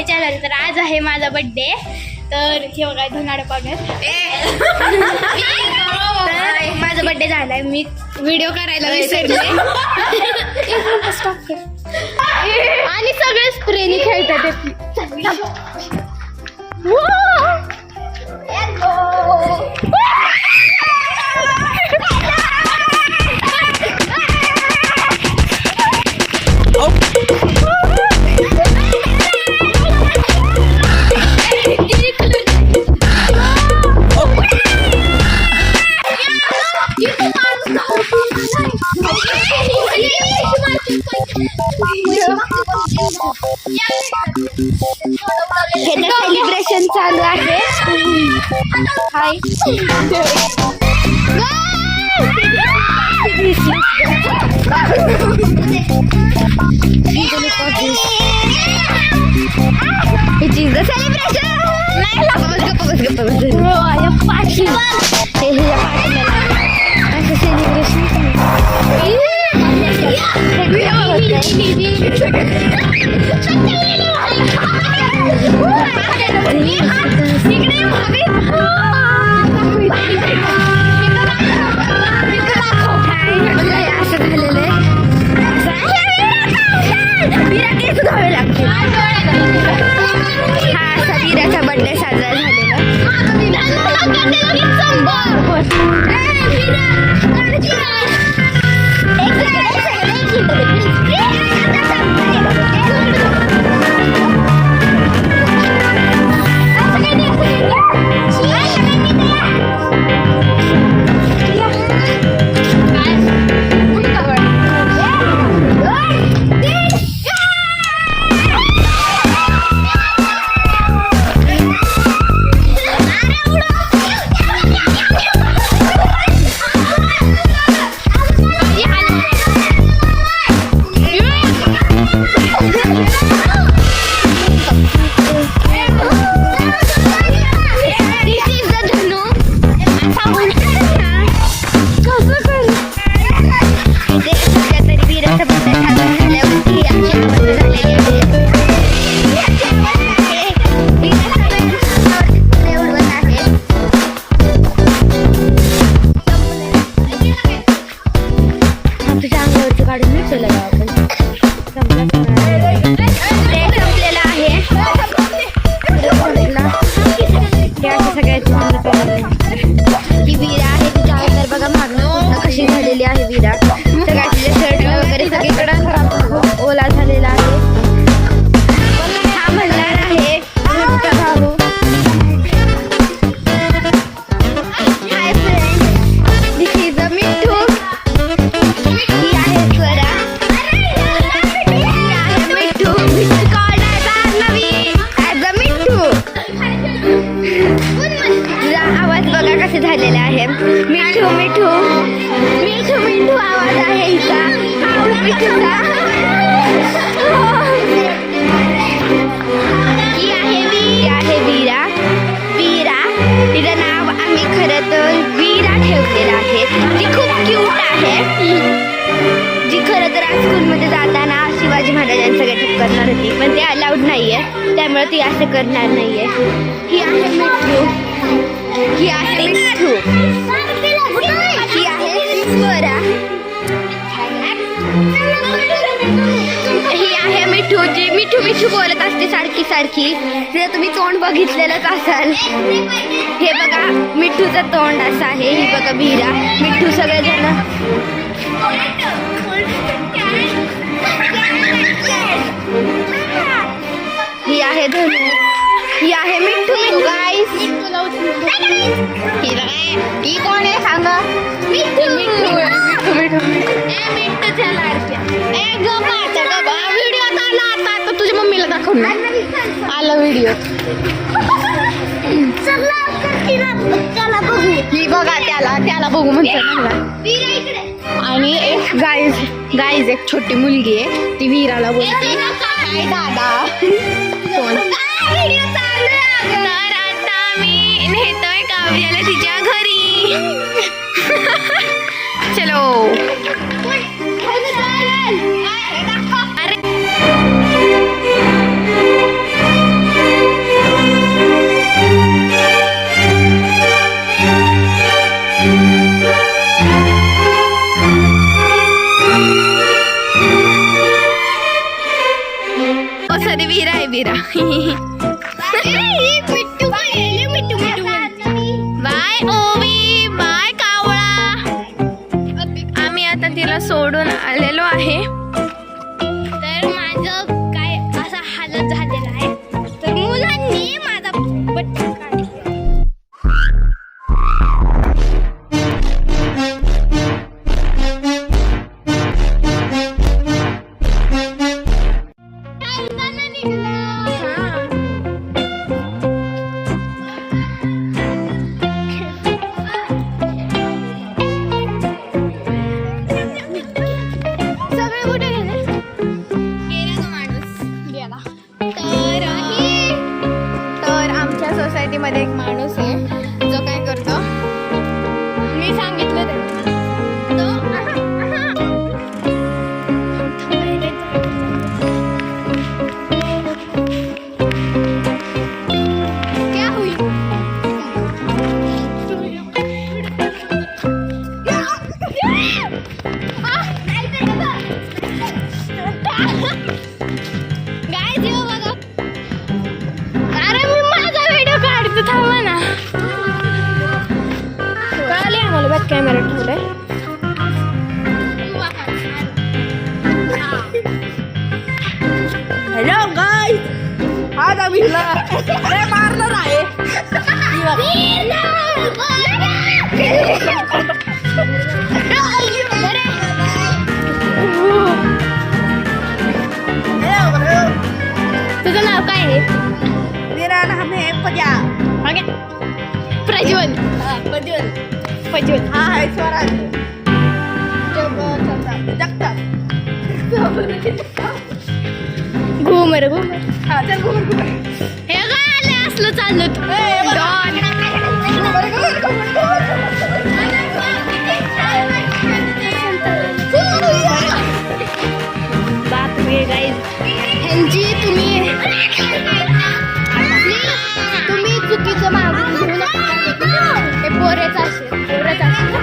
माय channel. तर आज आहे माझा बर्थडे. तर हे बघा धनाडं पाहुण्यात माझा बर्थडे झालाय. मी व्हिडिओ करायला विसरले आणि सगळे स्प्रेनी खेळतात. सेलिब्रेशन चालू आहे. Hi It is the celebration. वीराचा बर्थडे साजरा झालेला. ओला झालेला आहे. हा म्हणणार आहे भाऊ. Hi friend, this is a मिठू. ही आहे स्वरा. ही आहे मिठू. मिठू कॉल्ड ॲज अ मिठू. तुझा आवाज बघा कसे झालेला आहे. मिठू मिठू मिठू मिठू आवाज आहे हिचा. मिठूचा. ही आहे वीरा. तिचं नाव आम्ही खरं तर वीरा ठेवलेलं आहे. ती खूप क्यूट आहे. जी खरं तर आज स्कूलमध्ये जाताना शिवाजी महाराजांचं गेटअप करणार होती, पण ते अलाउड नाहीये, त्यामुळे ती असं करणार नाहीये. ही आहे मिठू. ही आहे मिठू. ही आहे स्वरा. ही आहे मिठू, जी मिठू मिठू बोलत असते सारखी सारखी. जर तुम्ही तोंड बघितलेलंच असाल. हे बघा मिठूचं तोंड असं आहे. ही बघा वीरा. मिठू सगळेजण. ही आहे धनू. ही आहे मिठू. गाईस ही कोण आहे सांगा. मिठू मिठू मिठू मिठूच्या लाडक्या. व्हिडिओ आला आता तुझ्या मम्मीला दाखव ना. आला व्हिडिओ. त्याला बघू. ही बघा त्याला बघू म्हणतो. आणि एक गाईज एक छोटी मुलगी आहे, ती वीराला बोलते काय दादा. कोण व्हिडिओ चालू आहे. तर आता मी नेतोय काव्याला तिच्या घरी. चलो. अरे सोडून आलेलो आहे. तर माझं काय असा हालत झालेला आहे. तर मुलांनी माझा बट्टा काढला. सगळे कुठे गेले? गेला तो माणूस गेला. तर आमच्या सोसायटीमध्ये एक माणूस आहे जो काय करतो, मी सांगितलं क्या हुई? गाय जेव बघा. अरे मी माझा व्हिडिओ काढतो, थांबा ना. कळाले आम्हाला बॅक कॅमेरा ठेवलाय. हॅलो गाईज, आज आम्ही अरे मारणार आहे. तुझं नाव काय आहे? मेरा नाम है पजा. प्रज्वल. प्रज्वल. हा है स्वराज जगताप. घुमर घुमर. हा चल घुमर. हे काय आले असलं चाललं तू. बापरे गाईज, ह्यांची तुम्ही चुकीचं मागून घेऊ नका. हे पोरेच असेल, पोरच असेल.